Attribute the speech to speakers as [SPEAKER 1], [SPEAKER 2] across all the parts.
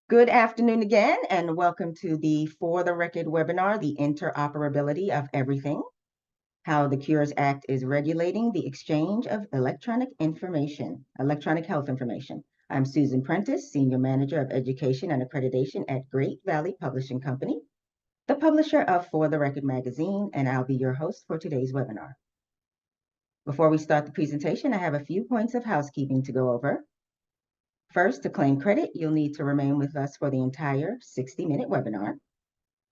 [SPEAKER 1] Good afternoon again, and welcome to the For the Record webinar, The Interoperability of Everything, how the Cures Act is regulating the exchange of electronic health information. I'm Susan Prentice, Senior Manager of Education and Accreditation at Great Valley Publishing Company, the publisher of For the Record magazine, and I'll be your host for today's webinar. Before we start the presentation, I have a few points of housekeeping to go over. First, to claim credit, you'll need to remain with us for the entire 60-minute webinar.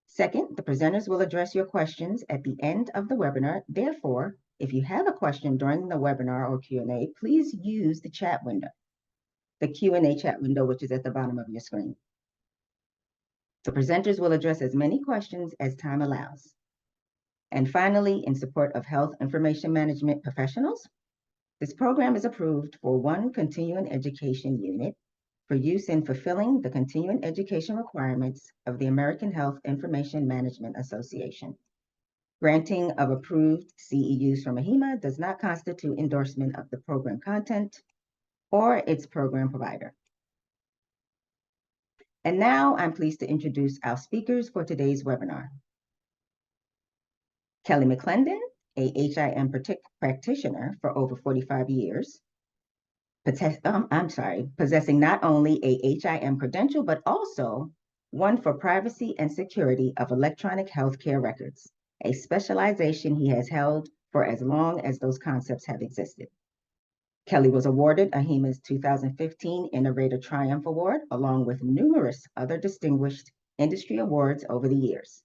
[SPEAKER 1] Second, the presenters will address your questions at the end of the webinar. Therefore, if you have a question during the webinar or Q&A, please use the chat window, the Q&A chat window, which is at the bottom of your screen. The presenters will address as many questions as time allows. And finally, in support of health information management professionals, this program is approved for one continuing education unit for use in fulfilling the continuing education requirements of the American Health Information Management Association. Granting of approved CEUs from AHIMA does not constitute endorsement of the program content or its program provider. And now I'm pleased to introduce our speakers for today's webinar. Kelly McClendon, a HIM practitioner for over 45 years, possessing not only a HIM credential, but also one for privacy and security of electronic healthcare records, a specialization he has held for as long as those concepts have existed. Kelly was awarded AHIMA's 2015 Innovator Triumph Award, along with numerous other distinguished industry awards over the years.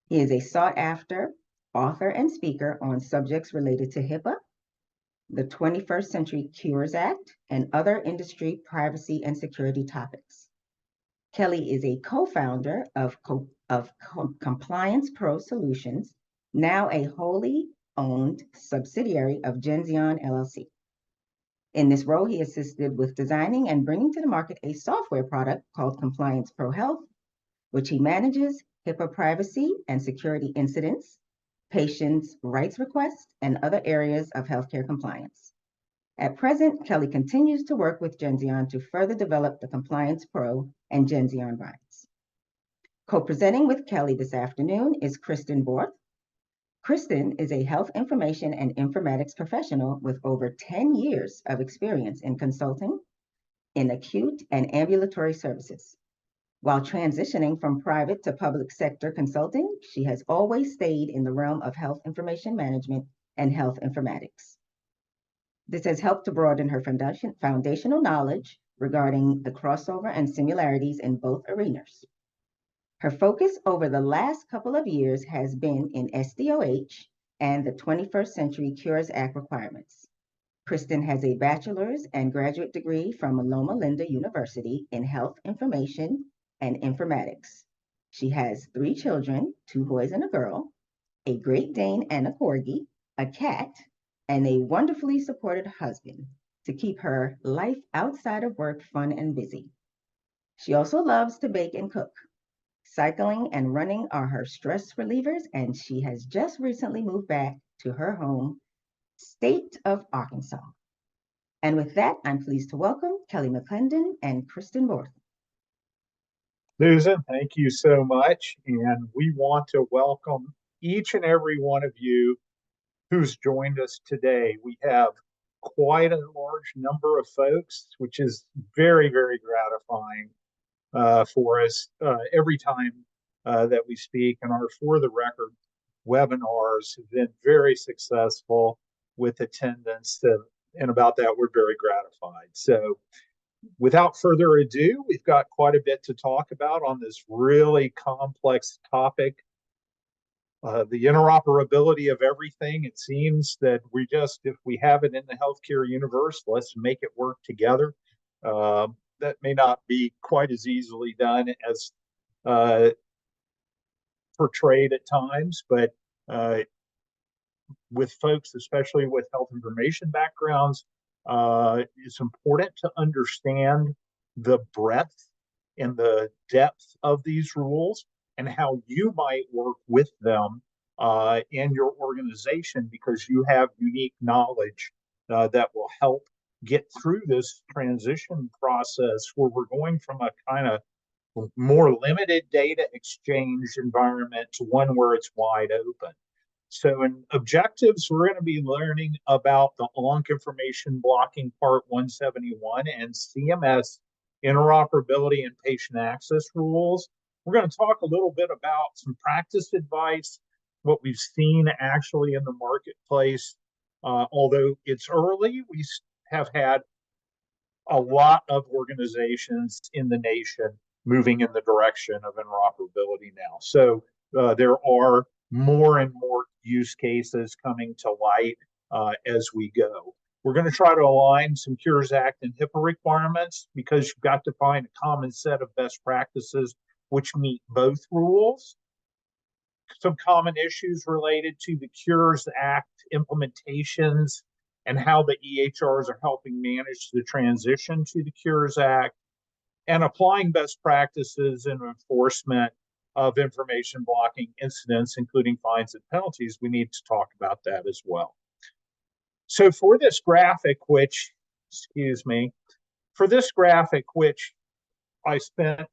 [SPEAKER 1] He is a sought-after author and speaker on subjects related to HIPAA, the 21st Century Cures Act, and other industry privacy and security topics. Kelly is a co-founder of Compliance Pro Solutions, now a wholly owned subsidiary of Genzion LLC. In this role, he assisted with designing and bringing to the market a software product called Compliance Pro Health, which he manages HIPAA privacy and security incidents, patients' rights requests, and other areas of healthcare compliance. At present, Kelly continues to work with Genzion to further develop the Compliance Pro and Genzion rights. Co-presenting with Kelly this afternoon is Kristen Borth. Kristen is a health information and informatics professional with over 10 years of experience in consulting in acute and ambulatory services. While transitioning from private to public sector consulting, she has always stayed in the realm of health information management and health informatics. This has helped to broaden her foundational knowledge regarding the crossover and similarities in both arenas. Her focus over the last couple of years has been in SDOH and the 21st Century Cures Act requirements. Kristen has a bachelor's and graduate degree from Loma Linda University in health information and informatics. She has 3 children, 2 boys and a girl, a Great Dane and a Corgi, a cat, and a wonderfully supported husband to keep her life outside of work fun and busy. She also loves to bake and cook. Cycling and running are her stress relievers, and she has just recently moved back to her home state of Arkansas. And with that, I'm pleased to welcome Kelly McClendon and Kristen Borth.
[SPEAKER 2] Susan, thank you so much. And we want to welcome each and every one of you who's joined us today. We have quite a large number of folks, which is very, very gratifying for us every time that we speak. And our For the Record webinars have been very successful with attendance. And about that, we're very gratified. So without further ado, we've got quite a bit to talk about on this really complex topic. The interoperability of everything. It seems that if we have it in the healthcare universe, let's make it work together. That may not be quite as easily done as portrayed at times, but with folks, especially with health information backgrounds, it's important to understand the breadth and the depth of these rules and how you might work with them in your organization, because you have unique knowledge that will help get through this transition process where we're going from a kind of more limited data exchange environment to one where it's wide open. So in objectives, we're going to be learning about the ONC information blocking part 171 and CMS interoperability and patient access rules. We're going to talk a little bit about some practice advice, what we've seen actually in the marketplace. Although it's early, we have had a lot of organizations in the nation moving in the direction of interoperability now. So there are more and more use cases coming to light as we go. We're going to try to align some Cures Act and HIPAA requirements because you've got to find a common set of best practices which meet both rules. Some common issues related to the Cures Act implementations and how the EHRs are helping manage the transition to the Cures Act, and applying best practices in enforcement of information blocking incidents, including fines and penalties. We need to talk about that as well. So for this graphic, which, I spent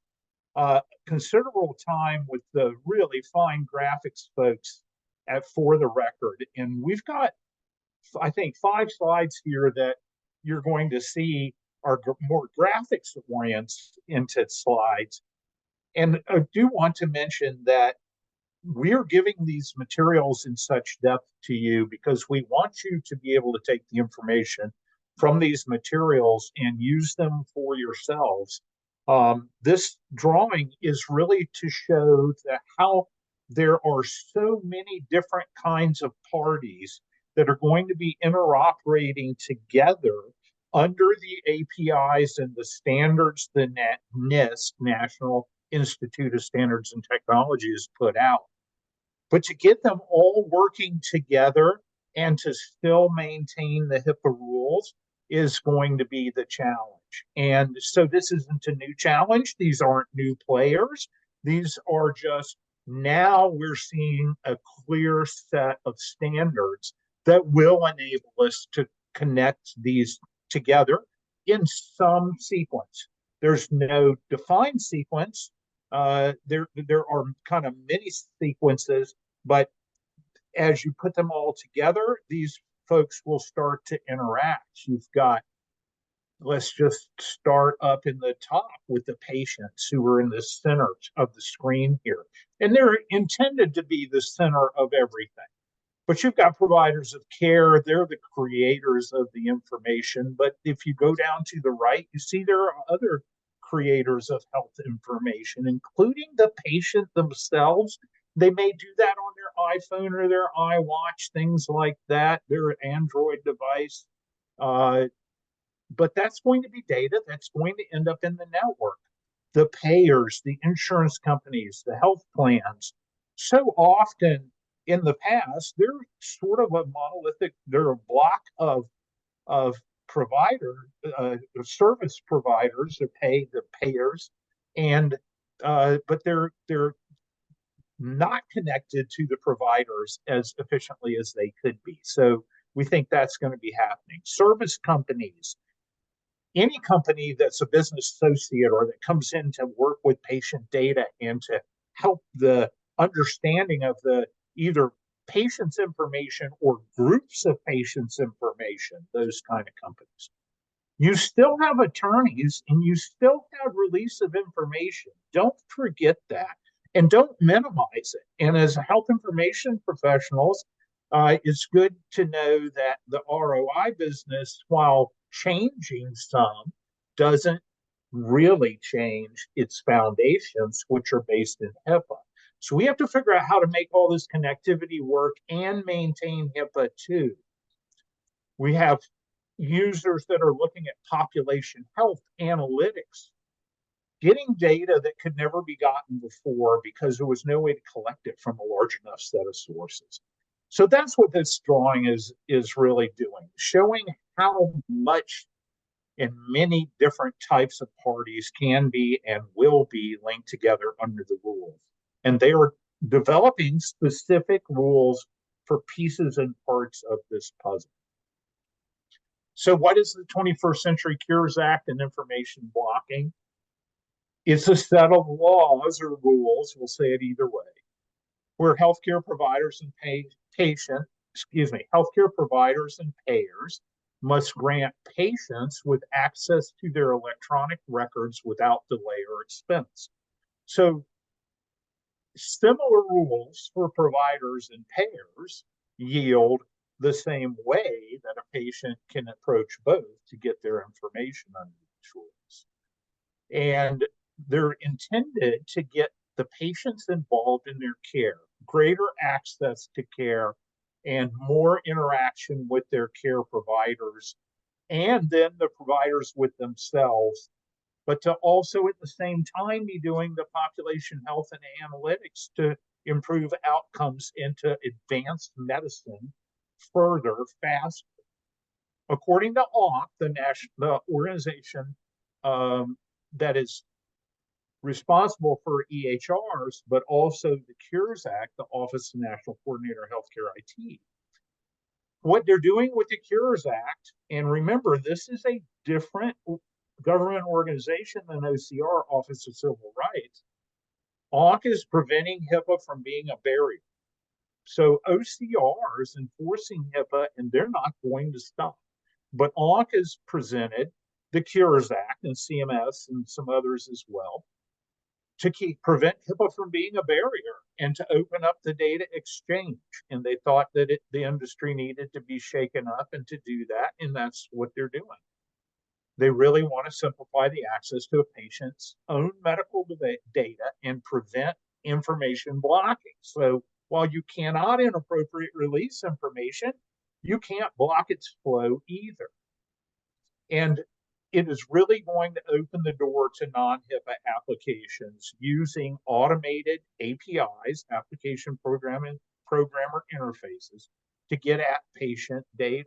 [SPEAKER 2] considerable time with the really fine graphics folks at For the Record. And we've got, I think, 5 slides here that you're going to see are more graphics oriented slides. And I do want to mention that we're giving these materials in such depth to you because we want you to be able to take the information from these materials and use them for yourselves. This drawing is really to show that how there are so many different kinds of parties that are going to be interoperating together under the APIs and the standards the NIST, National Institute of Standards and Technology, has put out. But to get them all working together and to still maintain the HIPAA rules is going to be the challenge. And so this isn't a new challenge. These aren't new players. These are just now we're seeing a clear set of standards that will enable us to connect these together in some sequence. There's no defined sequence. There are kind of many sequences, but as you put them all together, these folks will start to interact. You've got, let's just start up in the top with the patients who are in the center of the screen here. And they're intended to be the center of everything. But you've got providers of care, they're the creators of the information. But if you go down to the right, you see there are other creators of health information, including the patient themselves. They may do that on their iPhone or their iWatch, things like that, their Android device. But that's going to be data that's going to end up in the network. The payers, the insurance companies, the health plans, so often in the past, they're sort of a monolithic, they're a block of service providers that pay the payers, and but they're not connected to the providers as efficiently as they could be. So we think that's going to be happening. Service companies, any company that's a business associate or that comes in to work with patient data and to help the understanding of the either patient's information or groups of patients' information, those kind of companies. You still have attorneys and you still have release of information. Don't forget that and don't minimize it. And as health information professionals, it's good to know that the ROI business, while changing some, doesn't really change its foundations, which are based in HIPAA. So we have to figure out how to make all this connectivity work and maintain HIPAA too. We have users that are looking at population health analytics, getting data that could never be gotten before because there was no way to collect it from a large enough set of sources. So that's what this drawing is really doing, showing how much and many different types of parties can be and will be linked together under the rules. And they are developing specific rules for pieces and parts of this puzzle. So what is the 21st Century Cures Act and information blocking? It's a set of laws or rules, we'll say it either way, where healthcare providers and healthcare providers and payers must grant patients with access to their electronic records without delay or expense. So similar rules for providers and payers yield the same way that a patient can approach both to get their information under these rules. And they're intended to get the patients involved in their care, greater access to care, and more interaction with their care providers, and then the providers with themselves, but to also at the same time be doing the population health and analytics to improve outcomes into advanced medicine further, faster. According to ONC, the organization that is responsible for EHRs, but also the Cures Act, the Office of National Coordinator of Healthcare IT. What they're doing with the Cures Act, and remember, this is a different government organization than OCR, Office of Civil Rights. ONC is preventing HIPAA from being a barrier. So OCR is enforcing HIPAA, and they're not going to stop. But ONC has presented the Cures Act and CMS and some others as well to prevent HIPAA from being a barrier and to open up the data exchange. And they thought that the industry needed to be shaken up and to do that, and that's what they're doing. They really want to simplify the access to a patient's own medical data and prevent information blocking. So while you cannot inappropriate release information, you can't block its flow either. And it is really going to open the door to non-HIPAA applications using automated APIs, application programmer interfaces, to get at patient data.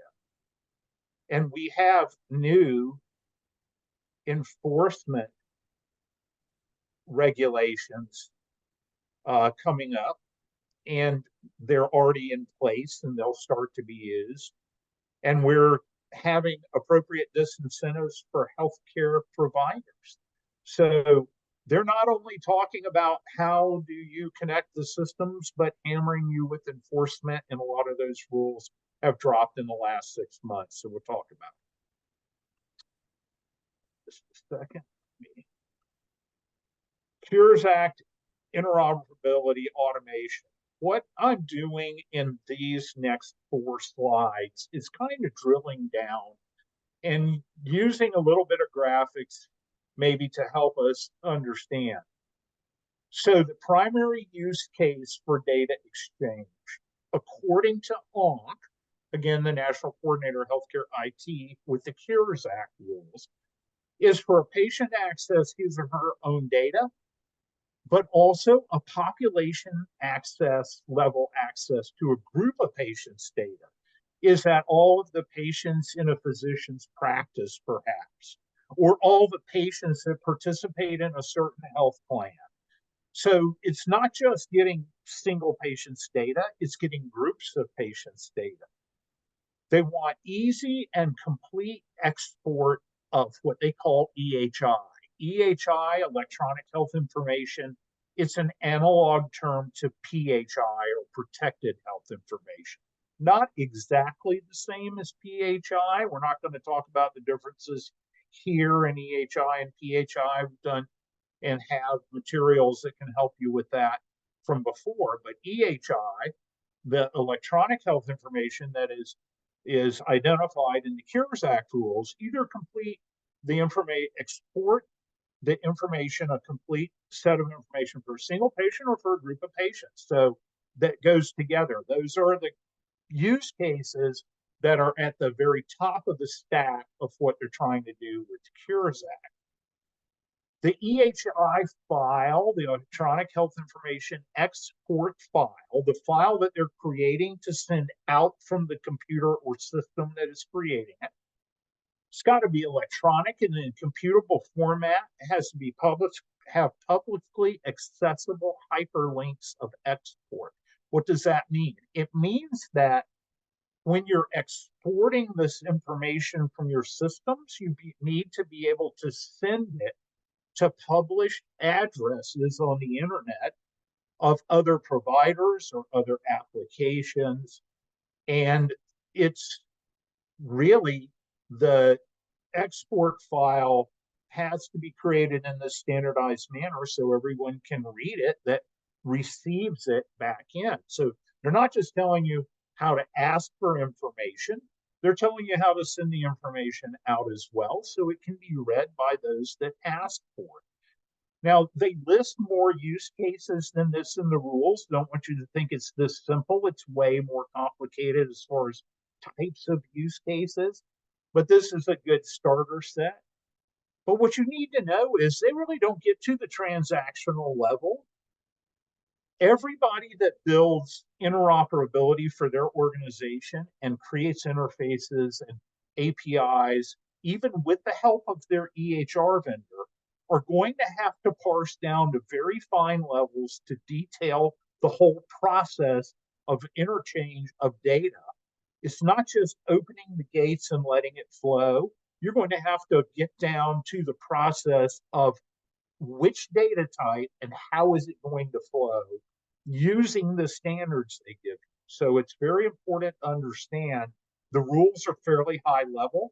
[SPEAKER 2] And we have new enforcement regulations coming up, and they're already in place and they'll start to be used. And we're having appropriate disincentives for healthcare providers. So they're not only talking about how do you connect the systems, but hammering you with enforcement, and a lot of those rules have dropped in the last 6 months. So we'll talk about it. Just a second. Cures Act, interoperability, automation. What I'm doing in these next 4 slides is kind of drilling down and using a little bit of graphics maybe to help us understand. So the primary use case for data exchange, according to ONC, again, the National Coordinator of Healthcare IT with the Cures Act rules, is for a patient to access his or her own data, but also a population level access to a group of patients' data. Is that all of the patients in a physician's practice, perhaps, or all the patients that participate in a certain health plan? So it's not just getting single patients' data, it's getting groups of patients' data. They want easy and complete export of what they call EHI. EHI, electronic health information, it's an analog term to PHI, or protected health information. Not exactly the same as PHI. We're not going to talk about the differences here in EHI and PHI. We've done and have materials that can help you with that from before. But EHI, the electronic health information that is identified in the Cures Act rules, either complete the information, export the information, a complete set of information for a single patient or for a group of patients. So that goes together. Those are the use cases that are at the very top of the stack of what they're trying to do with the Cures Act. The EHI file, the electronic health information export file, the file that they're creating to send out from the computer or system that is creating it, it's got to be electronic and in computable format. It has to be have publicly accessible hyperlinks of export. What does that mean? It means that when you're exporting this information from your systems, you need to be able to send it to publish addresses on the internet of other providers or other applications. And it's really the export file has to be created in this standardized manner so everyone can read it that receives it back in. So they're not just telling you how to ask for information, they're telling you how to send the information out as well so it can be read by those that ask for it. Now, they list more use cases than this in the rules. Don't want you to think it's this simple. It's way more complicated as far as types of use cases, but this is a good starter set. But what you need to know is they really don't get to the transactional level. Everybody that builds interoperability for their organization and creates interfaces and APIs, even with the help of their EHR vendor, are going to have to parse down to very fine levels to detail the whole process of interchange of data. It's not just opening the gates and letting it flow. You're going to have to get down to the process of which data type and how is it going to flow using the standards they give you. So it's very important to understand the rules are fairly high level,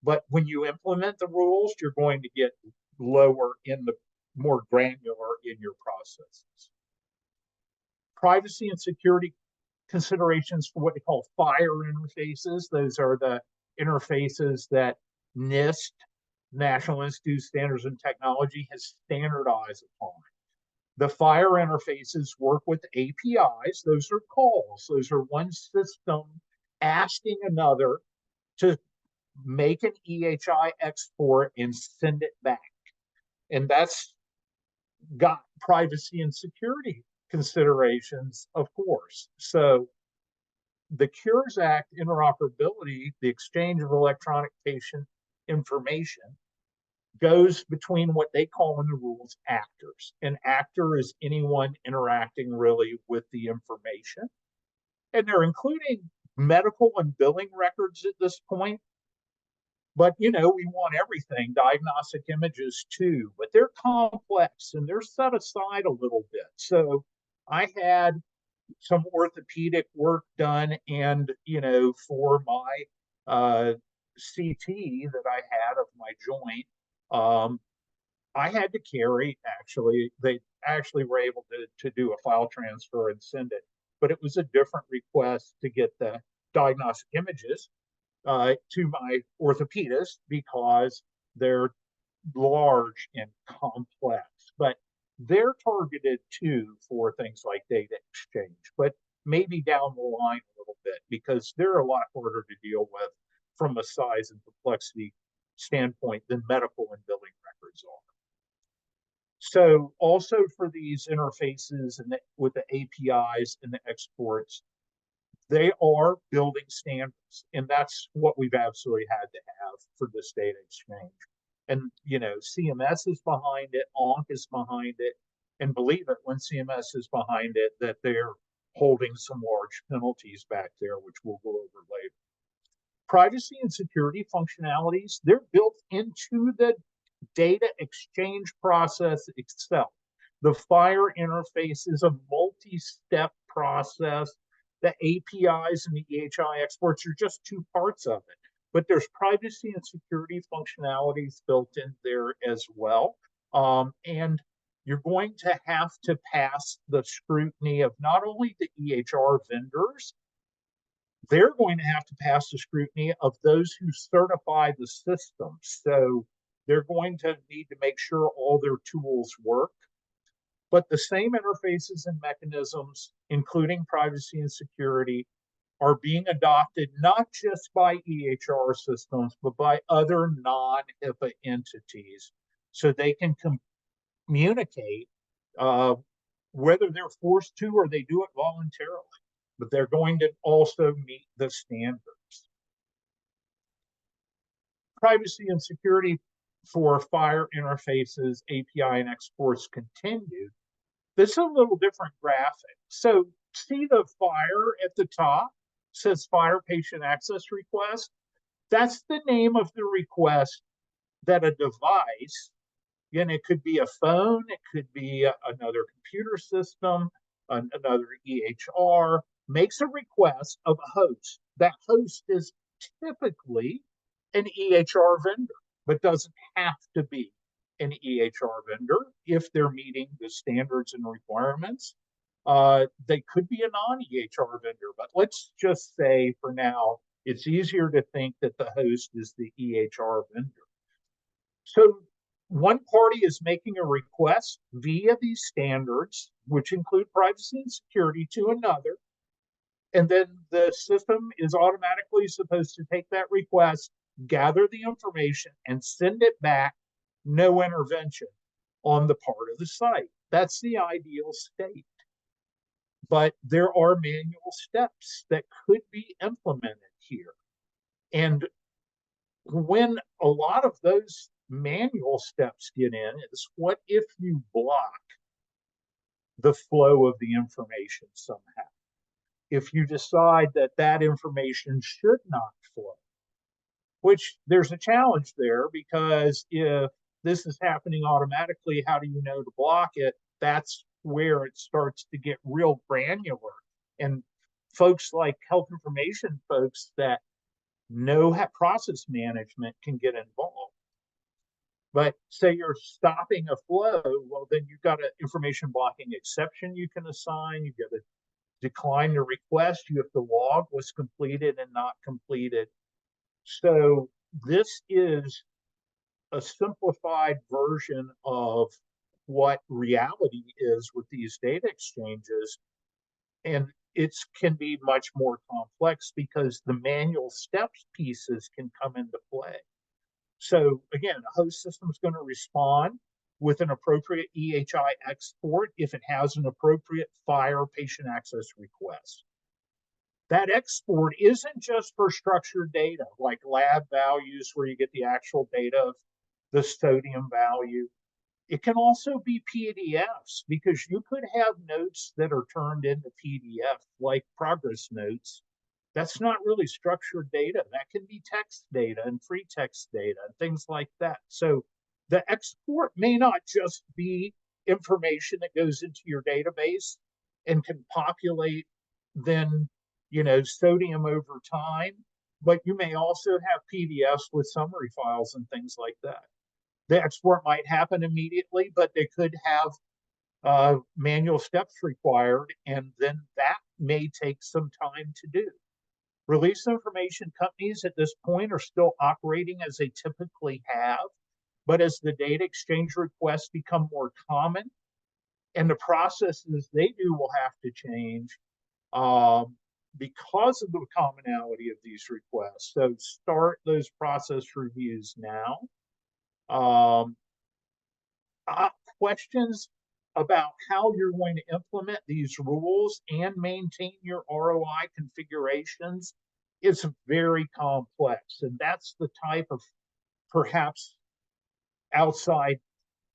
[SPEAKER 2] but when you implement the rules, you're going to get lower in the more granular in your processes. Privacy and security considerations for what they call FHIR interfaces. Those are the interfaces that NIST, National Institute of Standards and Technology, has standardized upon. The FHIR interfaces work with APIs. Those are calls. Those are one system asking another to make an EHI export and send it back. And that's got privacy and security considerations, of course. So the Cures Act interoperability, the exchange of electronic patient information, goes between what they call in the rules actors. An actor is anyone interacting really with the information. And they're including medical and billing records at this point. But, you know, we want everything, diagnostic images too, but they're complex and they're set aside a little bit. So I had some orthopedic work done and, you know, for my CT that I had of my joint, I had to carry, actually, they actually were able to do a file transfer and send it, but it was a different request to get the diagnostic images to my orthopedist because they're large and complex, but they're targeted too for things like data exchange, but maybe down the line a little bit because they're a lot harder to deal with from a size and complexity standpoint than medical and billing records are. So also for these interfaces and with the APIs and the exports, they are building standards, and that's what we've absolutely had to have for this data exchange. And you know, CMS is behind it, ONC is behind it, and believe it, when CMS is behind it, that they're holding some large penalties back there, which we'll go over later. Privacy and security functionalities, they're built into the data exchange process itself. The FHIR interface is a multi-step process. The APIs and the EHI exports are just two parts of it, but there's privacy and security functionalities built in there as well. And you're going to have to pass the scrutiny of not only the EHR vendors, they're going to have to pass the scrutiny of those who certify the system. So they're going to need to make sure all their tools work. But the same interfaces and mechanisms, including privacy and security, are being adopted not just by EHR systems, but by other non-HIPAA entities so they can communicate whether they're forced to or they do it voluntarily. But they're going to also meet the standards. Privacy and security for FHIR interfaces, API, and exports continued. This is a little different graphic. So see the FHIR at the top, says FHIR patient access request. That's the name of the request that a device Again, it could be a phone, it could be another computer system, another EHR, makes a request of a host. That host is typically an EHR vendor, but doesn't have to be an EHR vendor if they're meeting the standards and requirements. They could be a non-EHR vendor, but let's just say for now, it's easier to think that the host is the EHR vendor. So one party is making a request via these standards, which include privacy and security, to another. And then the system is automatically supposed to take that request, gather the information, and send it back, no intervention on the part of the site. That's the ideal state. But there are manual steps that could be implemented here. And when a lot of those manual steps get in is, what if you block the flow of the information somehow? If you decide that that information should not flow, which there's a challenge there, because if this is happening automatically, how do you know to block it? That's where it starts to get real granular. And folks like health information folks that know process management can get involved. But say you're stopping a flow, well, then you've got an information blocking exception you can assign. You've got to decline the request. You have to log what's completed and not completed. So this is a simplified version of what reality is with these data exchanges. And it can be much more complex because the manual steps pieces can come into play. So again, a host system is going to respond with an appropriate EHI export if it has an appropriate FHIR patient access request. That export isn't just for structured data like lab values where you get the actual data of the sodium value. It can also be PDFs, because you could have notes that are turned into PDF, like progress notes. That's not really structured data. That can be text data and free text data and things like that. So the export may not just be information that goes into your database and can populate then, sodium over time, but you may also have PDFs with summary files and things like that. The export might happen immediately, but they could have manual steps required, and then that may take some time to do. Release information companies at this point are still operating as they typically have, but as the data exchange requests become more common and the processes they do will have to change because of the commonality of these requests. So start those process reviews now. Questions about how you're going to implement these rules and maintain your ROI configurations is very complex. And that's the type of, perhaps, outside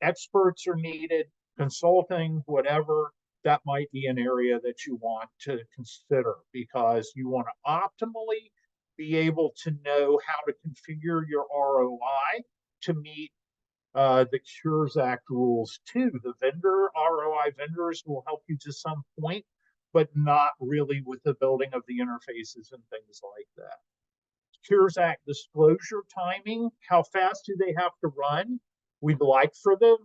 [SPEAKER 2] experts are needed, consulting, whatever. That might be an area that you want to consider, because you want to optimally be able to know how to configure your ROI to meet the Cures Act rules too. The vendor ROI vendors will help you to some point, but not really with the building of the interfaces and things like that. Cures Act disclosure timing, how fast do they have to run? We'd like for the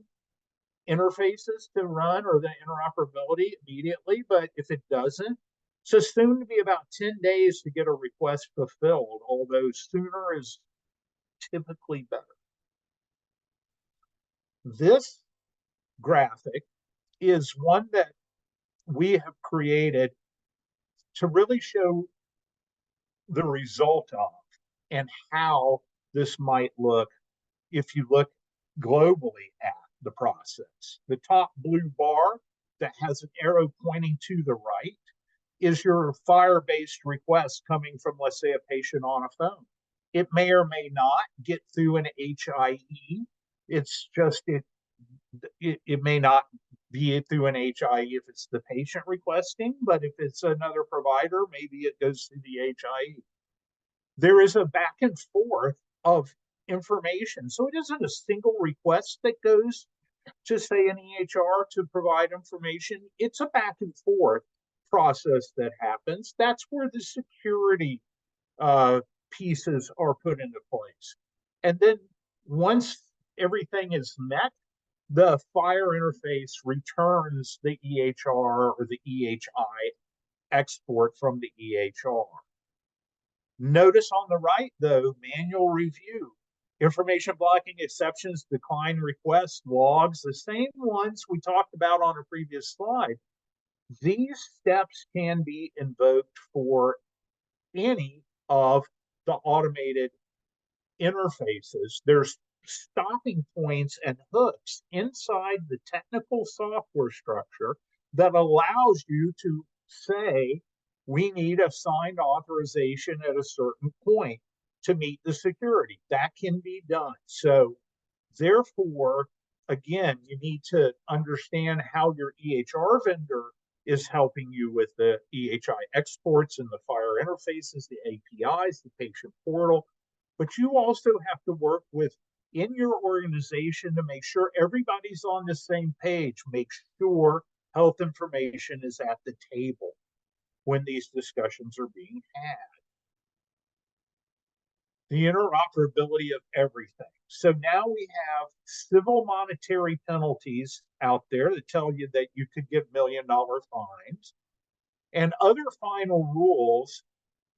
[SPEAKER 2] interfaces to run, or the interoperability, immediately, but if it doesn't, so soon to be about 10 days to get a request fulfilled, although sooner is typically better. This graphic is one that we have created to really show the result of and how this might look if you look globally at the process. The top blue bar that has an arrow pointing to the right is your FHIR-based request coming from, let's say, a patient on a phone. It may or may not get through an HIE. It's just it may not be through an HIE if it's the patient requesting, but if it's another provider, maybe it goes through the HIE. There is a back and forth of information. So it isn't a single request that goes to, say, an EHR to provide information. It's a back and forth process that happens. That's where the security uh, pieces are put into place. And then once everything is met, the FHIR interface returns the EHR or the EHI export from the EHR. Notice on the right, though, manual review, information blocking exceptions, decline requests, logs, the same ones we talked about on a previous slide. These steps can be invoked for any of the automated interfaces. There's stopping points and hooks inside the technical software structure that allows you to say, we need a signed authorization at a certain point to meet the security. That can be done. So therefore, again, you need to understand how your EHR vendor is helping you with the EHI exports and the FHIR interfaces, the APIs, the patient portal. But you also have to work with in your organization to make sure everybody's on the same page. Make sure health information is at the table when these discussions are being had. The interoperability of everything. So now we have civil monetary penalties out there that tell you that you could get $1 million fines and other final rules,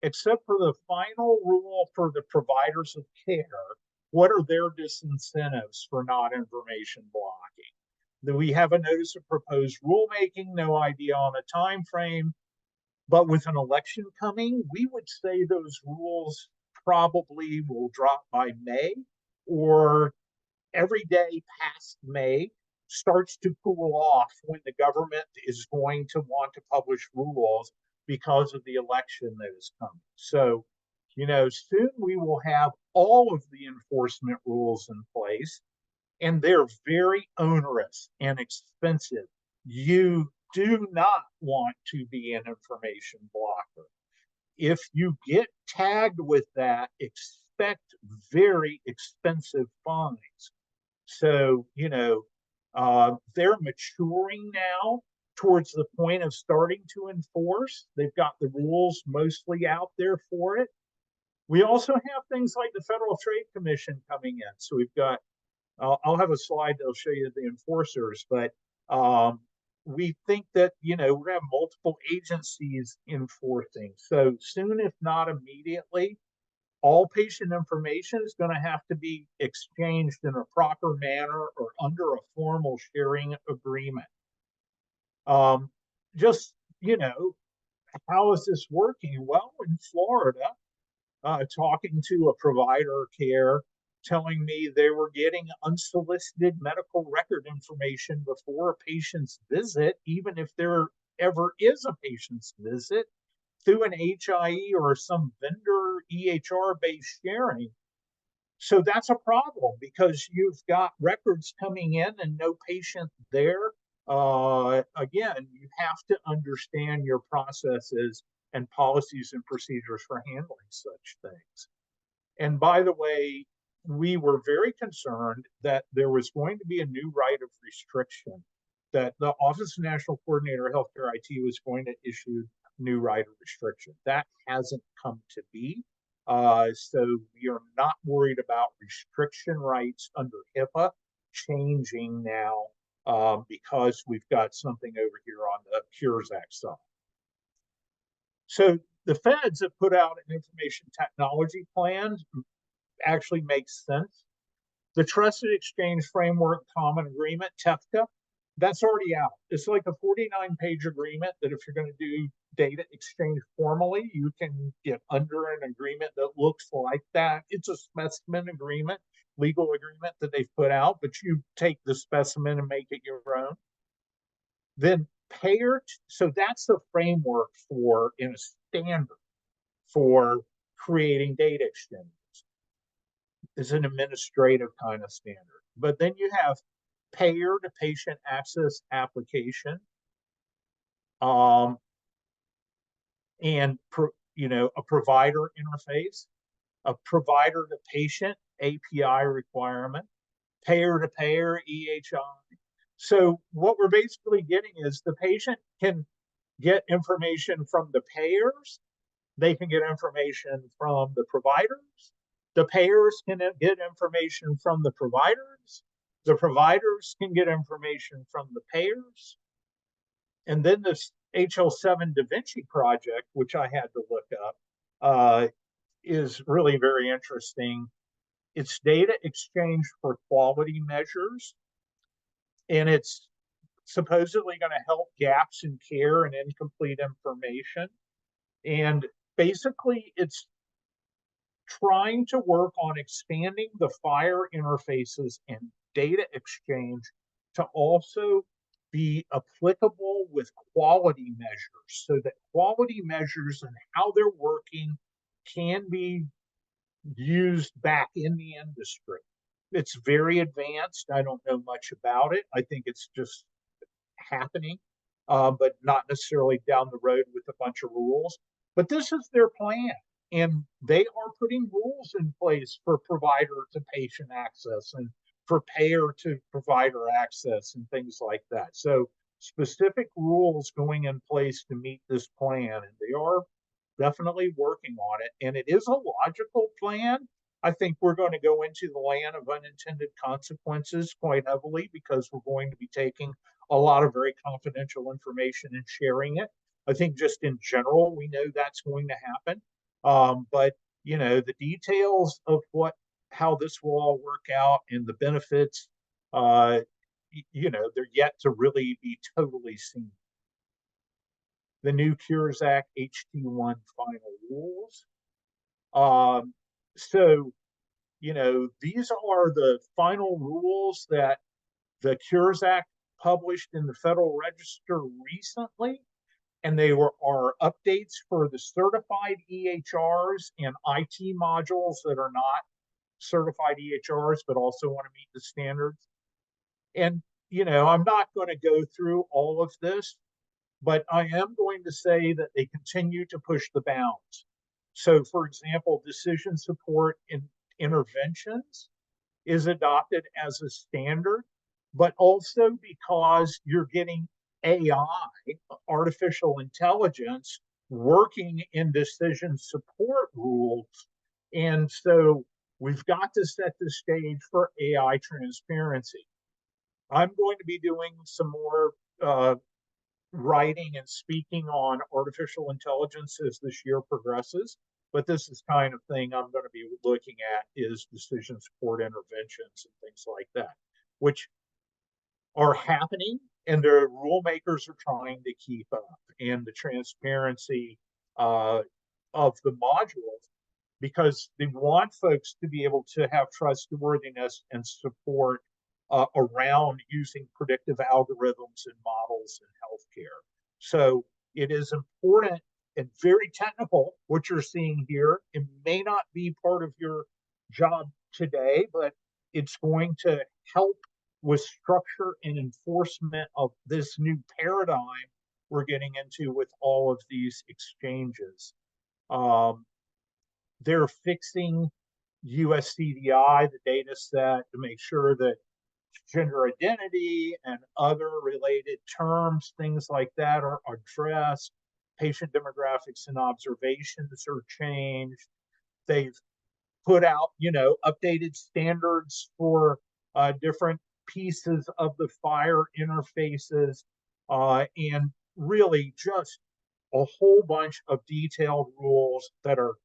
[SPEAKER 2] except for the final rule for the providers of care. What are their disincentives for not information blocking? That we have a notice of proposed rulemaking, no idea on a time frame, but with an election coming, we would say those rules probably will drop by May, or every day past May starts to cool off when the government is going to want to publish rules because of the election that is coming. So, soon we will have all of the enforcement rules in place, and they're very onerous and expensive. You do not want to be an information blocker. If you get tagged with that, expect very expensive fines. So, they're maturing now towards the point of starting to enforce. They've got the rules mostly out there for it. We also have things like the Federal Trade Commission coming in. So we've got, I'll have a slide that'll show you the enforcers, but we think that, we're going to have multiple agencies enforcing. So soon, if not immediately, all patient information is going to have to be exchanged in a proper manner or under a formal sharing agreement. Just, how is this working? Well, in Florida, talking to a provider of care, telling me they were getting unsolicited medical record information before a patient's visit, even if there ever is a patient's visit, through an HIE or some vendor EHR based sharing. So that's a problem because you've got records coming in and no patient there. Again, you have to understand your processes and policies and procedures for handling such things. And by the way, we were very concerned that there was going to be a new right of restriction, that the Office of National Coordinator of Healthcare IT was going to issue new right of restriction. That hasn't come to be. So we are not worried about restriction rights under HIPAA changing now because we've got something over here on the Cures Act side. So the feds have put out an information technology plan, actually makes sense. The Trusted Exchange Framework Common Agreement, TEFCA, that's already out. It's like a 49-page agreement that if you're going to do data exchange formally, you can get under an agreement that looks like that. It's a specimen agreement, legal agreement that they've put out, but you take the specimen and make it your own. Then payer, so that's the framework for, in a standard for creating data exchanges. It's an administrative kind of standard. But then you have payer to patient access application, and a provider interface, a provider to patient API requirement, payer-to-payer EHI. So what we're basically getting is the patient can get information from the payers, they can get information from the providers, the payers can get information from the providers can get information from the payers. And then this HL7 Da Vinci project, which I had to look up, is really very interesting. It's data exchange for quality measures, and it's supposedly going to help gaps in care and incomplete information. And basically, it's trying to work on expanding the FHIR interfaces and data exchange to also be applicable with quality measures so that quality measures and how they're working can be used back in the industry. It's very advanced. I don't know much about it. I think it's just happening, but not necessarily down the road with a bunch of rules. But this is their plan. And they are putting rules in place for provider to patient access and for payer to provider access and things like that. So specific rules going in place to meet this plan, and they are definitely working on it. And it is a logical plan. I think we're going to go into the land of unintended consequences quite heavily because we're going to be taking a lot of very confidential information and sharing it. I think just in general, we know that's going to happen. But you know, the details of how this will all work out and the benefits, you know, they're yet to really be totally seen. The new Cures Act HT1 final rules. Um, so, you know, these are the final rules that the Cures Act published in the Federal Register recently, and they are updates for the certified EHRs and IT modules that are not certified EHRs, but also want to meet the standards. And, you know, I'm not going to go through all of this, but I am going to say that they continue to push the bounds. So, for example, decision support in interventions is adopted as a standard, but also because you're getting AI, artificial intelligence, working in decision support rules. And so we've got to set the stage for AI transparency. I'm going to be doing some more writing and speaking on artificial intelligence as this year progresses. But this is kind of thing I'm going to be looking at is decision support interventions and things like that, which are happening, and the rule makers are trying to keep up, and the transparency of the modules, because they want folks to be able to have trustworthiness and support around using predictive algorithms and models in healthcare. So it is important and very technical what you're seeing here. It may not be part of your job today, but it's going to help with structure and enforcement of this new paradigm we're getting into with all of these exchanges. They're fixing USCDI, the data set, to make sure that gender identity and other related terms, things like that, are addressed. Patient demographics and observations are changed. They've put out, you know, updated standards for different pieces of the FHIR interfaces, and really just a whole bunch of detailed rules that are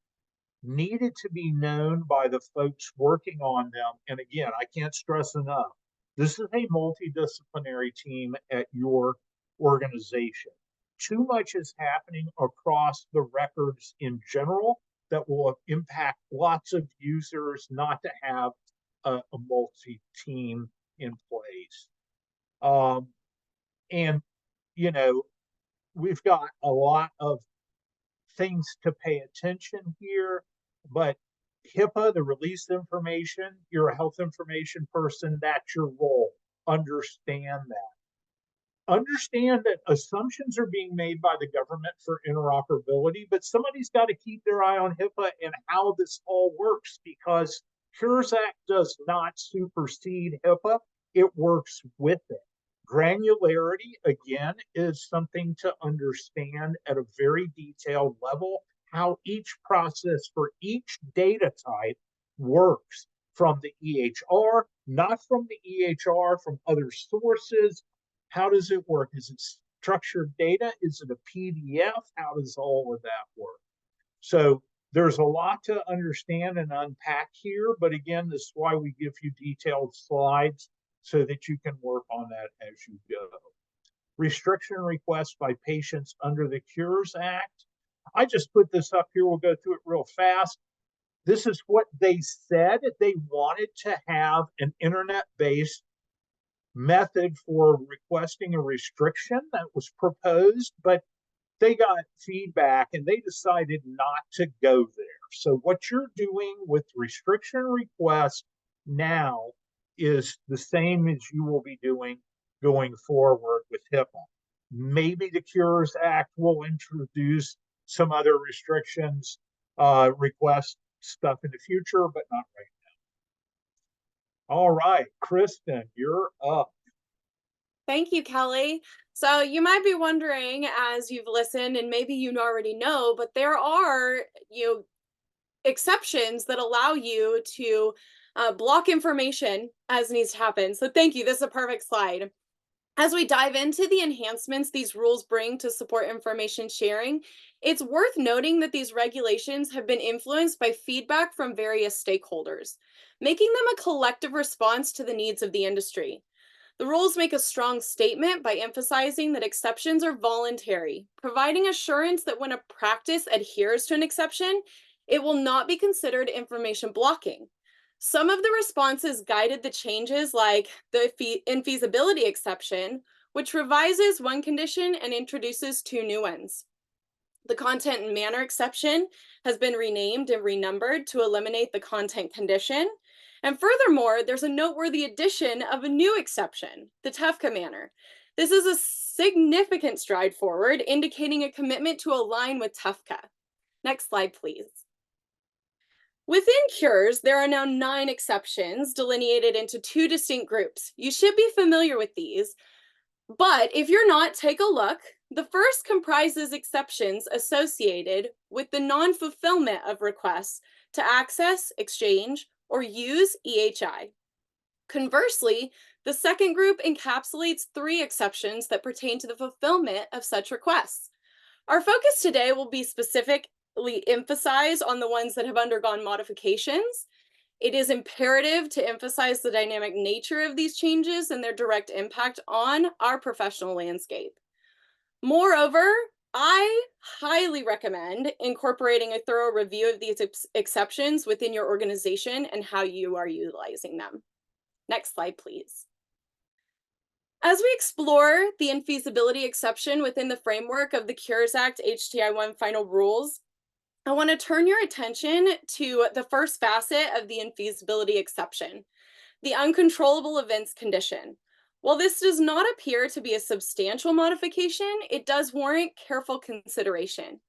[SPEAKER 2] needed to be known by the folks working on them. And again, I can't stress enough, this is a multidisciplinary team at your organization. Too much is happening across the records in general that will impact lots of users not to have a multi-team in place. And, you know, we've got a lot of things to pay attention here, but HIPAA, the release information, you're a health information person, that's your role. Understand that. Understand that assumptions are being made by the government for interoperability, but somebody's got to keep their eye on HIPAA and how this all works, because Cures Act does not supersede HIPAA, it works with it. Granularity, again, is something to understand at a very detailed level how each process for each data type works from the EHR, not from the EHR, from other sources. How does it work? Is it structured data? Is it a PDF? How does all of that work? So there's a lot to understand and unpack here, but again, this is why we give you detailed slides so that you can work on that as you go. Restriction requests by patients under the Cures Act. I just put this up here. We'll go through it real fast. This is what they said. They wanted to have an internet-based method for requesting a restriction that was proposed, but they got feedback and they decided not to go there. So what you're doing with restriction requests now is the same as you will be doing going forward with HIPAA. Maybe the Cures Act will introduce some other restrictions, request stuff in the future, but not right now. All right, Kristen, you're up.
[SPEAKER 3] Thank you, Kelly. So you might be wondering as you've listened, and maybe you already know, but there are exceptions that allow you to block information as needs to happen. So thank you. This is a perfect slide. As we dive into the enhancements these rules bring to support information sharing, it's worth noting that these regulations have been influenced by feedback from various stakeholders, making them a collective response to the needs of the industry. The rules make a strong statement by emphasizing that exceptions are voluntary, providing assurance that when a practice adheres to an exception, it will not be considered information blocking. Some of the responses guided the changes, like the infeasibility exception, which revises one condition and introduces two new ones. The content and manner exception has been renamed and renumbered to eliminate the content condition. And furthermore, there's a noteworthy addition of a new exception, the TEFCA manner. This is a significant stride forward, indicating a commitment to align with TEFCA. Next slide, please. Within cures, there are now 9 exceptions delineated into 2 distinct groups. You should be familiar with these, but if you're not, take a look. The first comprises exceptions associated with the non-fulfillment of requests to access, exchange, or use EHI. Conversely, the second group encapsulates 3 exceptions that pertain to the fulfillment of such requests. Our focus today will be specifically emphasized on the ones that have undergone modifications. It is imperative to emphasize the dynamic nature of these changes and their direct impact on our professional landscape. Moreover, I highly recommend incorporating a thorough review of these exceptions within your organization and how you are utilizing them. Next slide, please. As we explore the infeasibility exception within the framework of the Cures Act HTI-1 final rules, I want to turn your attention to the first facet of the infeasibility exception, the uncontrollable events condition. While this does not appear to be a substantial modification, it does warrant careful consideration.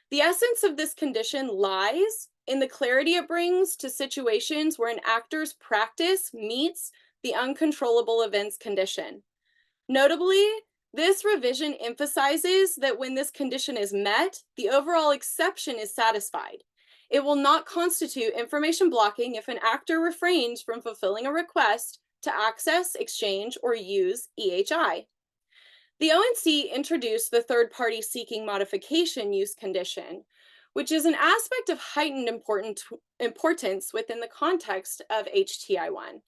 [SPEAKER 3] The essence of this condition lies in the clarity it brings to situations where an actor's practice meets the uncontrollable events condition. Notably, this revision emphasizes that when this condition is met, the overall exception is satisfied. It will not constitute information blocking if an actor refrains from fulfilling a request to access, exchange, or use EHI. The ONC introduced the third-party seeking modification use condition, which is an aspect of heightened importance within the context of HTI-1.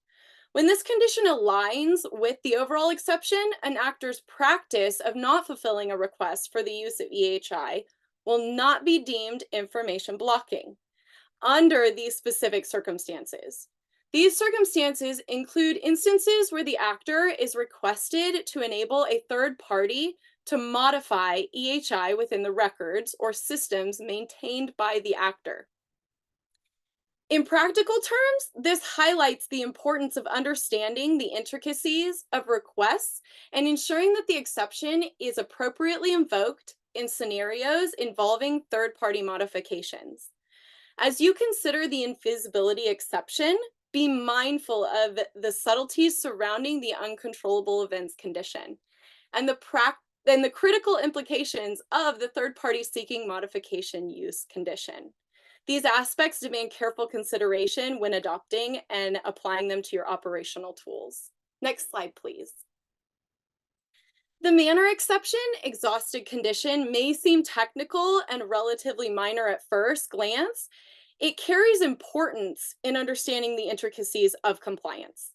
[SPEAKER 3] When this condition aligns with the overall exception, an actor's practice of not fulfilling a request for the use of EHI will not be deemed information blocking under these specific circumstances. These circumstances include instances where the actor is requested to enable a third party to modify EHI within the records or systems maintained by the actor. In practical terms, this highlights the importance of understanding the intricacies of requests and ensuring that the exception is appropriately invoked in scenarios involving third-party modifications. As you consider the invisibility exception, be mindful of the subtleties surrounding the uncontrollable events condition and the critical implications of the third party seeking modification use condition. These aspects demand careful consideration when adopting and applying them to your operational tools. Next slide, please. The manner exception, exhausted condition, may seem technical and relatively minor at first glance. It carries importance in understanding the intricacies of compliance.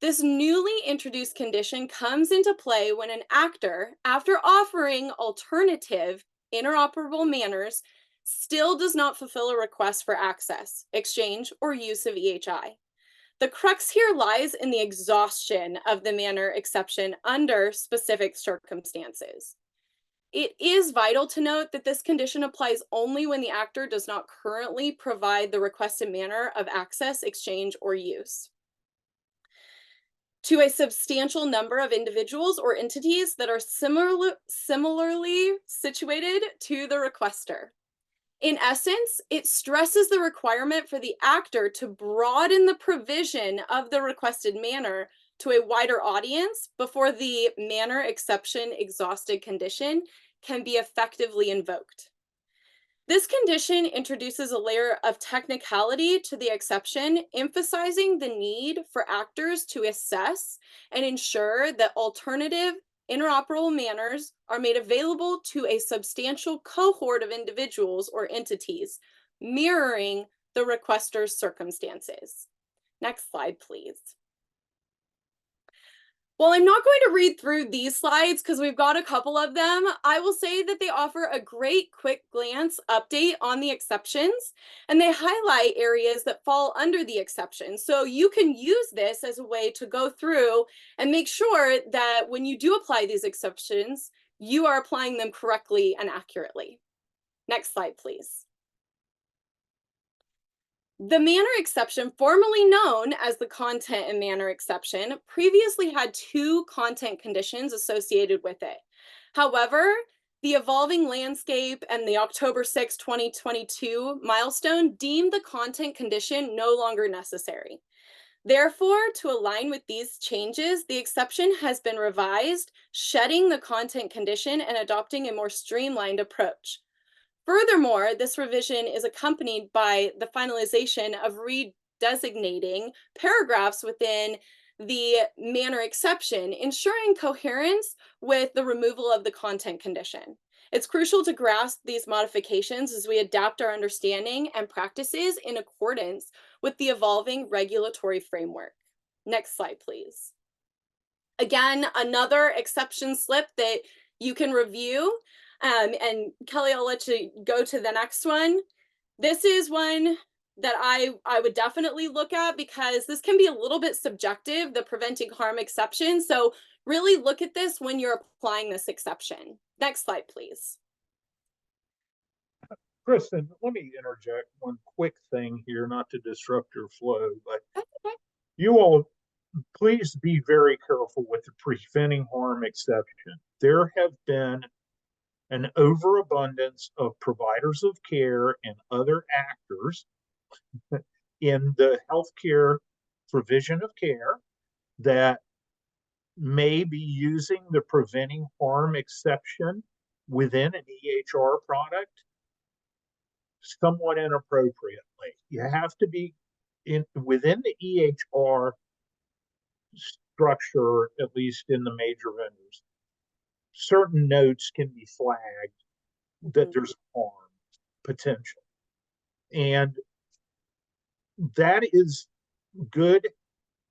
[SPEAKER 3] This newly introduced condition comes into play when an actor, after offering alternative interoperable manners, still does not fulfill a request for access, exchange, or use of EHI. The crux here lies in the exhaustion of the manner exception under specific circumstances. It is vital to note that this condition applies only when the actor does not currently provide the requested manner of access, exchange, or use to a substantial number of individuals or entities that are similarly situated to the requester. In essence, it stresses the requirement for the actor to broaden the provision of the requested manner to a wider audience before the manner exception exhausted condition can be effectively invoked. This condition introduces a layer of technicality to the exception, emphasizing the need for actors to assess and ensure that alternative interoperable manners are made available to a substantial cohort of individuals or entities, mirroring the requester's circumstances. Next slide, please. Well, I'm not going to read through these slides because we've got a couple of them. I will say that they offer a great quick glance update on the exceptions, and they highlight areas that fall under the exception. So you can use this as a way to go through and make sure that when you do apply these exceptions, you are applying them correctly and accurately. Next slide, please. The manner exception, formerly known as the content and manner exception, previously had two content conditions associated with it. However, the evolving landscape and the October 6, 2022 milestone deemed the content condition no longer necessary. Therefore, to align with these changes, the exception has been revised, shedding the content condition and adopting a more streamlined approach. Furthermore, this revision is accompanied by the finalization of redesignating paragraphs within the manner exception, ensuring coherence with the removal of the content condition. It's crucial to grasp these modifications as we adapt our understanding and practices in accordance with the evolving regulatory framework. Next slide, please. Again, another exception slip that you can review. And Kelly, I'll let you go to the next one. This is one that I would definitely look at because this can be a little bit subjective, the preventing harm exception. So really look at this when you're applying this exception. Next slide, please.
[SPEAKER 2] Kristen, let me interject one quick thing here, not to disrupt your flow, but
[SPEAKER 3] Okay.
[SPEAKER 2] you all please be very careful with the preventing harm exception. There have been an overabundance of providers of care and other actors in the healthcare provision of care that may be using the preventing harm exception within an EHR product somewhat inappropriately. You have to be within the EHR structure, at least in the major vendors. Certain notes can be flagged that there's harm potential. And that is good,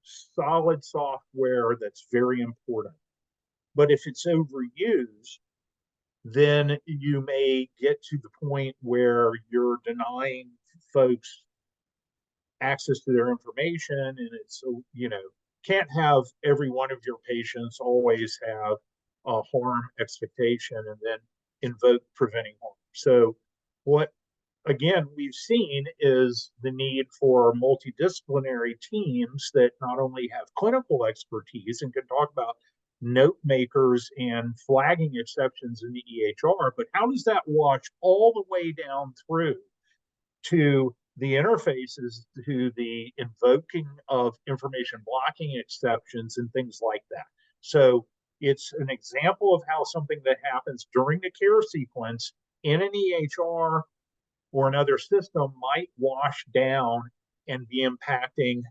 [SPEAKER 2] solid software that's very important. But if it's overused, then you may get to the point where you're denying folks access to their information, and it's, can't have every one of your patients always have a harm expectation and then invoke preventing harm. So what again we've seen is the need for multidisciplinary teams that not only have clinical expertise and can talk about note makers and flagging exceptions in the EHR, but how does that wash all the way down through to the interfaces to the invoking of information blocking exceptions and things like that. So it's an example of how something that happens during the care sequence in an EHR or another system might wash down and be impacting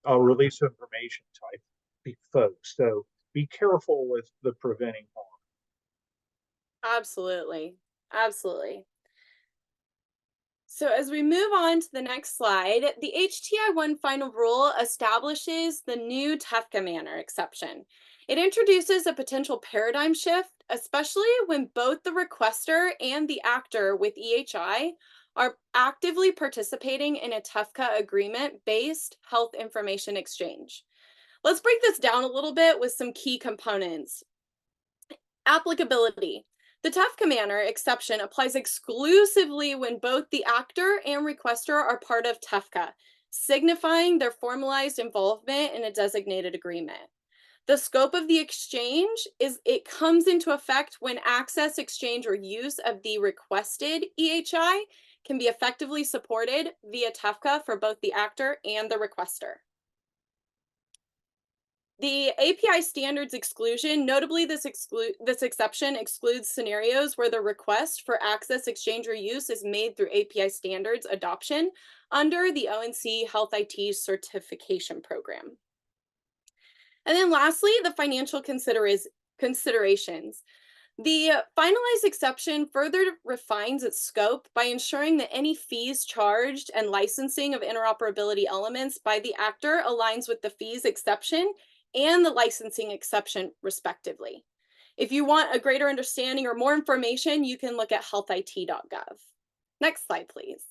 [SPEAKER 2] a release of information type folks. So be careful with the preventing harm.
[SPEAKER 3] Absolutely. Absolutely. So as we move on to the next slide, the HTI-1 final rule establishes the new TEFCA manner exception. It introduces a potential paradigm shift, especially when both the requester and the actor with EHI are actively participating in a TEFCA agreement-based health information exchange. Let's break this down a little bit with some key components. Applicability. The TEFCA manner exception applies exclusively when both the actor and requester are part of TEFCA, signifying their formalized involvement in a designated agreement. The scope of the exchange is it comes into effect when access, exchange, or use of the requested EHI can be effectively supported via TEFCA for both the actor and the requester. The API standards exclusion, notably this exception excludes scenarios where the request for access, exchange, or use is made through API standards adoption under the ONC Health IT certification program. And then lastly, the financial considerations. The finalized exception further refines its scope by ensuring that any fees charged and licensing of interoperability elements by the actor aligns with the fees exception and the licensing exception, respectively. If you want a greater understanding or more information, you can look at healthit.gov. Next slide, please.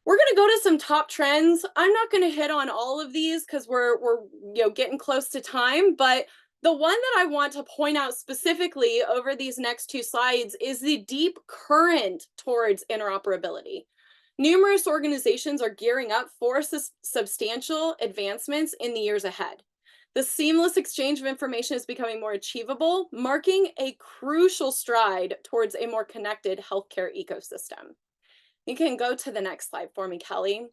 [SPEAKER 3] We're going to go to some top trends. I'm not going to hit on all of these because we're getting close to time, but the one that I want to point out specifically over these next two slides is the deep current towards interoperability. Numerous organizations are gearing up for substantial advancements in the years ahead. The seamless exchange of information is becoming more achievable, marking a crucial stride towards a more connected healthcare ecosystem. You can go to the next slide for me, Kelly.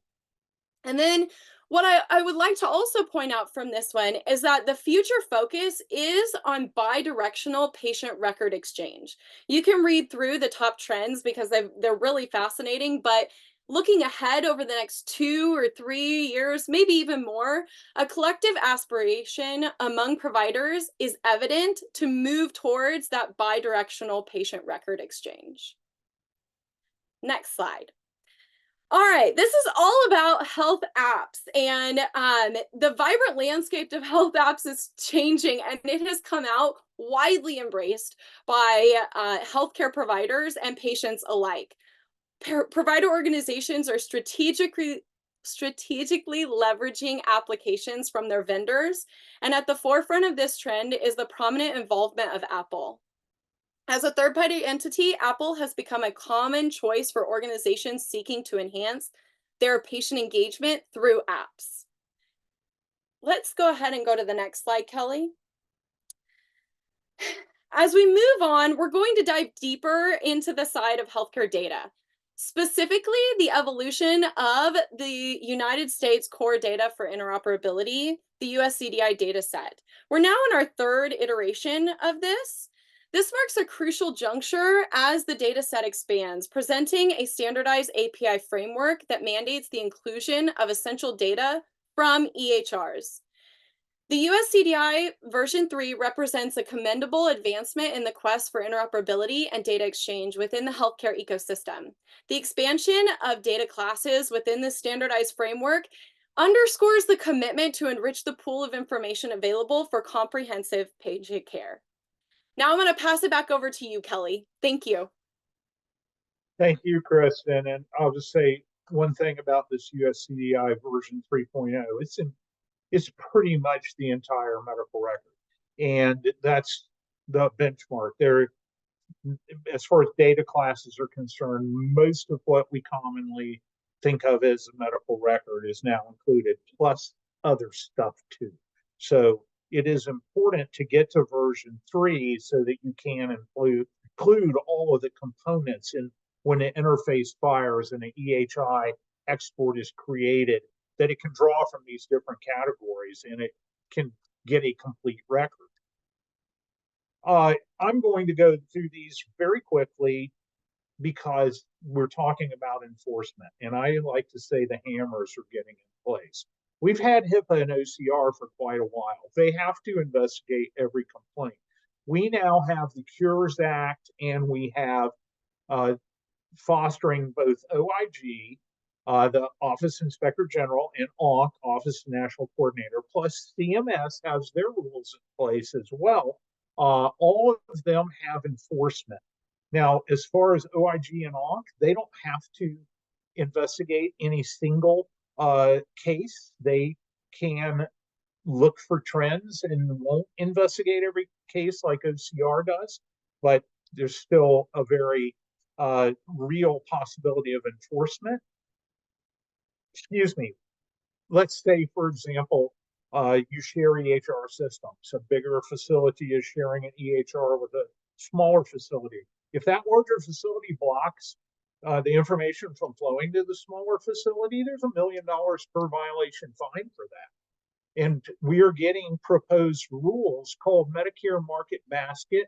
[SPEAKER 3] And then what I would like to also point out from this one is that the future focus is on bidirectional patient record exchange. You can read through the top trends because they're really fascinating, but looking ahead over the next 2 or 3 years, maybe even more, a collective aspiration among providers is evident to move towards that bidirectional patient record exchange. Next slide. All right, this is all about health apps, and the vibrant landscape of health apps is changing, and it has come out widely embraced by healthcare providers and patients alike. Provider organizations are strategically leveraging applications from their vendors, and at the forefront of this trend is the prominent involvement of Apple. As a third-party entity, Apple has become a common choice for organizations seeking to enhance their patient engagement through apps. Let's go ahead and go to the next slide, Kelly. As we move on, we're going to dive deeper into the side of healthcare data, specifically the evolution of the United States core data for interoperability, the USCDI data set. We're now in our third iteration of this. This marks a crucial juncture as the data set expands, presenting a standardized API framework that mandates the inclusion of essential data from EHRs. The USCDI version 3 represents a commendable advancement in the quest for interoperability and data exchange within the healthcare ecosystem. The expansion of data classes within the standardized framework underscores the commitment to enrich the pool of information available for comprehensive patient care. Now I'm going to pass it back over to you, Kelly. Thank you.
[SPEAKER 2] Thank you, Kristen. And I'll just say one thing about this USCDI version 3.0. It's pretty much the entire medical record. And that's the benchmark. There, as far as data classes are concerned, most of what we commonly think of as a medical record is now included, plus other stuff too. So it is important to get to version 3 so that you can include all of the components in when the interface fires in an EHI export is created, that it can draw from these different categories and it can get a complete record. I'm going to go through these very quickly because we're talking about enforcement, and I like to say the hammers are getting in place. We've had HIPAA and OCR for quite a while. They have to investigate every complaint. We now have the Cures Act, and we have fostering both OIG, the Office Inspector General, and ONC, Office National Coordinator, plus CMS has their rules in place as well. All of them have enforcement. Now, as far as OIG and ONC, they don't have to investigate any single case. They can look for trends and won't investigate every case like OCR does, but there's still a very real possibility of enforcement. Excuse me. Let's say, for example, you share EHR systems. A bigger facility is sharing an EHR with a smaller facility. If that larger facility blocks the information from flowing to the smaller facility, there's $1 million per violation fine for that. And we are getting proposed rules called Medicare Market Basket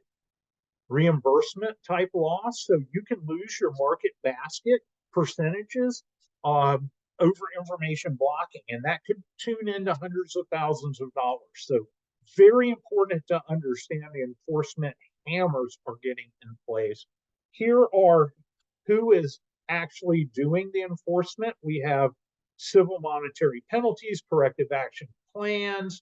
[SPEAKER 2] reimbursement type loss. So you can lose your market basket percentages over information blocking, and that could tune into hundreds of thousands of dollars. So very important to understand the enforcement hammers are getting in place. Here are who is actually doing the enforcement. We have civil monetary penalties, corrective action plans,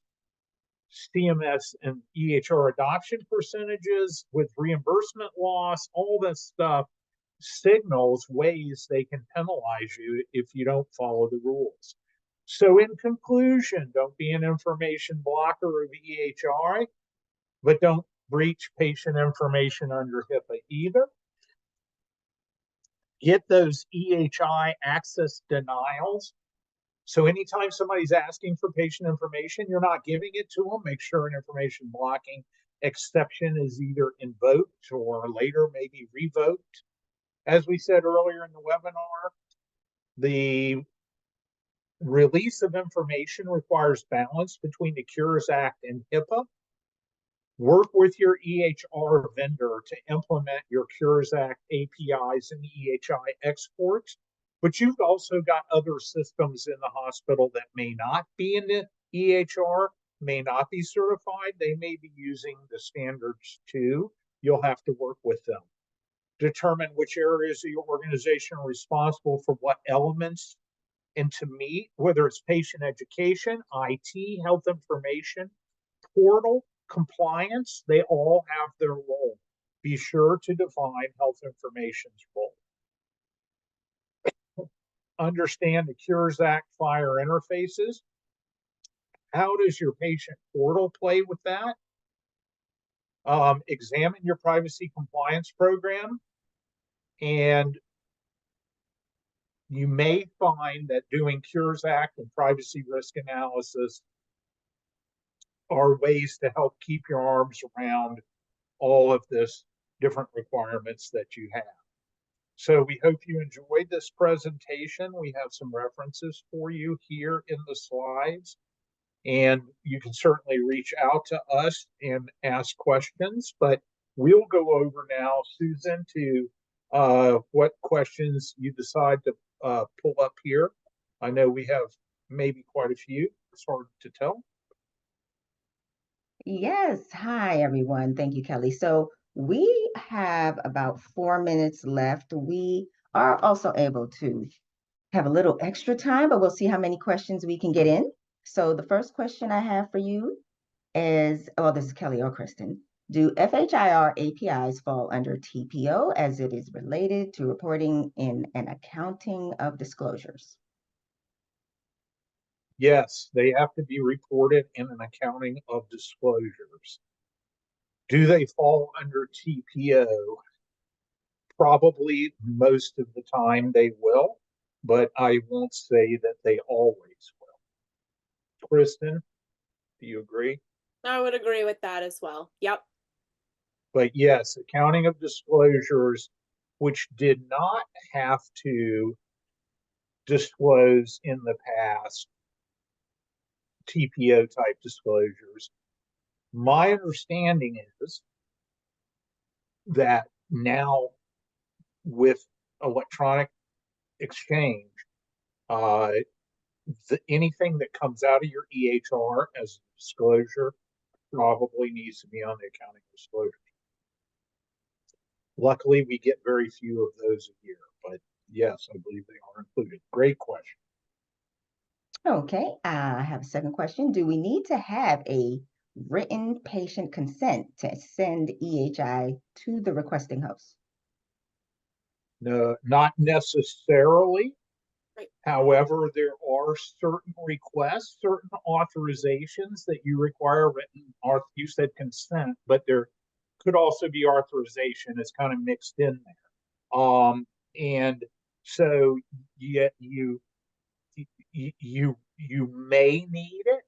[SPEAKER 2] CMS and EHR adoption percentages with reimbursement loss, all this stuff signals ways they can penalize you if you don't follow the rules. So in conclusion, don't be an information blocker of EHR, but don't breach patient information under HIPAA either. Get those EHI access denials. So anytime somebody's asking for patient information, you're not giving it to them. Make sure an information blocking exception is either invoked or later maybe revoked. As we said earlier in the webinar, the release of information requires balance between the Cures Act and HIPAA. Work with your EHR vendor to implement your Cures Act APIs and EHI exports. But you've also got other systems in the hospital that may not be in the EHR, may not be certified. They may be using the standards too. You'll have to work with them. Determine which areas of your organization are responsible for what elements and to meet, whether it's patient education, IT, health information, portal, compliance, they all have their role. Be sure to define health information's role. Understand the Cures Act FHIR interfaces. How does your patient portal play with that? Examine your privacy compliance program, and you may find that doing Cures Act and privacy risk analysis are ways to help keep your arms around all of this different requirements that you have. So we hope you enjoyed this presentation. We have some references for you here in the slides, and you can certainly reach out to us and ask questions, but we'll go over now, Susan, to what questions you decide to pull up here. I know we have maybe quite a few. It's hard to tell.
[SPEAKER 1] Yes. Hi, everyone. Thank you, Kelly. So we have about 4 minutes left. We are also able to have a little extra time, but we'll see how many questions we can get in. So the first question I have for you is, oh, this is Kelly or Kristen. Do FHIR APIs fall under TPO as it is related to reporting in an accounting of disclosures?
[SPEAKER 2] Yes, they have to be reported in an accounting of disclosures. Do they fall under TPO? Probably most of the time they will, but I won't say that they always will. Kristen, do you agree?
[SPEAKER 3] I would agree with that as well. Yep.
[SPEAKER 2] But yes, accounting of disclosures, which did not have to disclose in the past TPO type disclosures. My understanding is that now with electronic exchange, uh, anything that comes out of your EHR as a disclosure probably needs to be on the accounting disclosure. Luckily, we get very few of those a year, but yes, I believe they are included. Great question.
[SPEAKER 1] Okay, I have a second question. Do we need to have a written patient consent to send EHI to the requesting host?
[SPEAKER 2] No, not necessarily.
[SPEAKER 3] Right.
[SPEAKER 2] However, there are certain requests, certain authorizations that you require written, you said consent, but there could also be authorization. It's kind of mixed in there. And so yet you may need it.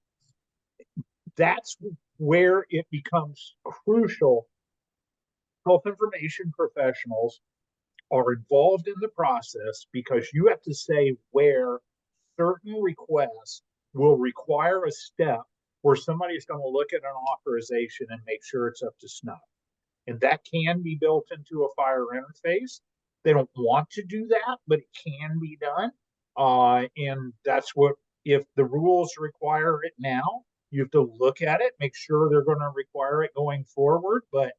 [SPEAKER 2] That's where it becomes crucial. Health information professionals are involved in the process because you have to say where certain requests will require a step where somebody's going to look at an authorization and make sure it's up to snuff. And that can be built into a FHIR interface. They don't want to do that, but it can be done. And that's what, if the rules require it now, you have to look at it, make sure they're going to require it going forward. But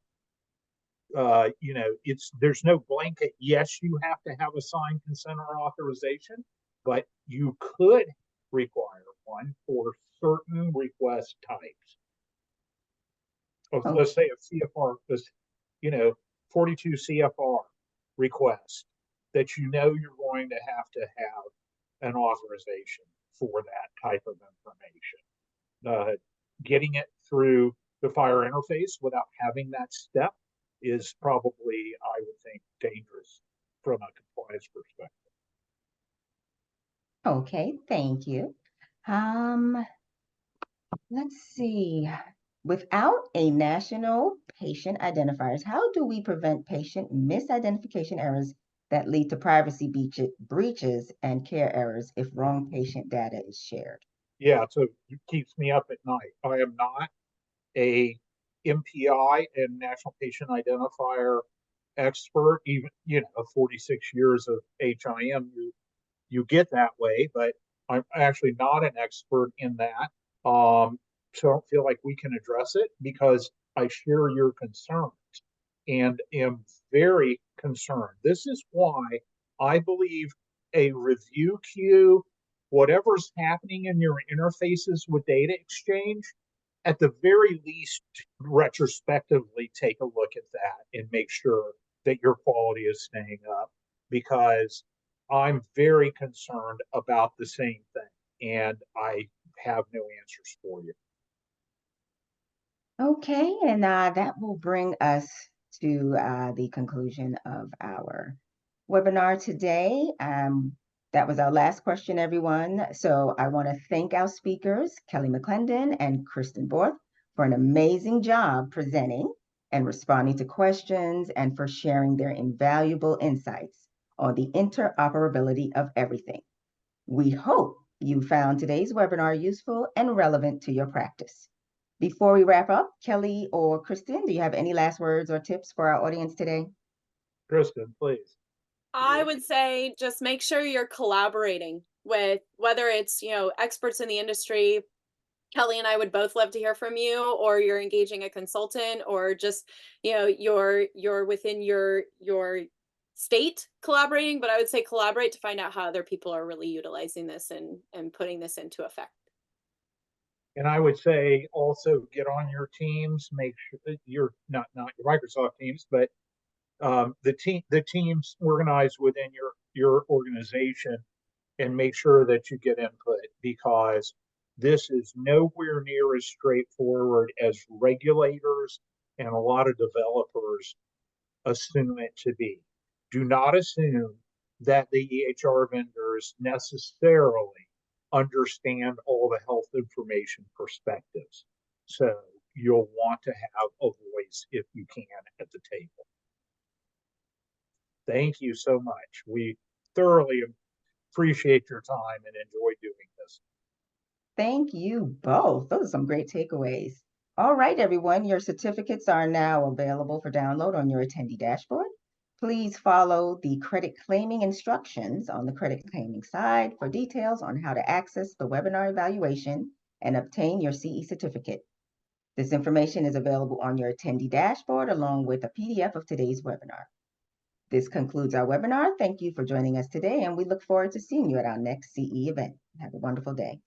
[SPEAKER 2] there's no blanket. Yes, you have to have a signed consent or authorization, but you could require one for certain request types. Let's say a CFR, 42 CFR request that you're going to have an authorization for that type of information. Getting it through the FHIR interface without having that step is probably, I would think, dangerous from a compliance perspective.
[SPEAKER 1] Okay, thank you. Let's see. Without a national patient identifiers, how do we prevent patient misidentification errors that lead to privacy breaches and care errors if wrong patient data is shared?
[SPEAKER 2] Yeah, so it keeps me up at night. I am not a MPI and national patient identifier expert. Even 46 years of HIM, you get that way, but I'm actually not an expert in that. So I don't feel like we can address it because I share your concerns and am very concerned. This is why I believe a review queue, whatever's happening in your interfaces with data exchange, at the very least, retrospectively take a look at that and make sure that your quality is staying up, because I'm very concerned about the same thing and I have no answers for you.
[SPEAKER 1] Okay, and that will bring us to the conclusion of our webinar today. That was our last question, everyone. So I want to thank our speakers, Kelly McClendon and Kristen Borth, for an amazing job presenting and responding to questions and for sharing their invaluable insights on the interoperability of everything. We hope you found today's webinar useful and relevant to your practice. Before we wrap up, Kelly or Kristen, do you have any last words or tips for our audience today?
[SPEAKER 2] Kristen, please.
[SPEAKER 3] I would say just make sure you're collaborating with, whether it's, experts in the industry. Kelly and I would both love to hear from you, or you're engaging a consultant, or just, you're within your state collaborating. But I would say collaborate to find out how other people are really utilizing this and putting this into effect.
[SPEAKER 2] And I would say also get on your teams, make sure that you're not your Microsoft teams, but the teams organized within your organization, and make sure that you get input, because this is nowhere near as straightforward as regulators and a lot of developers assume it to be. Do not assume that the EHR vendors necessarily understand all the health information perspectives. So you'll want to have a voice, if you can, at the table. Thank you so much. We thoroughly appreciate your time and enjoy doing this.
[SPEAKER 1] Thank you both. Those are some great takeaways. All right, everyone, your certificates are now available for download on your attendee dashboard. Please follow the credit claiming instructions on the credit claiming side for details on how to access the webinar evaluation and obtain your CE certificate. This information is available on your attendee dashboard along with a PDF of today's webinar. This concludes our webinar. Thank you for joining us today, and we look forward to seeing you at our next CE event. Have a wonderful day.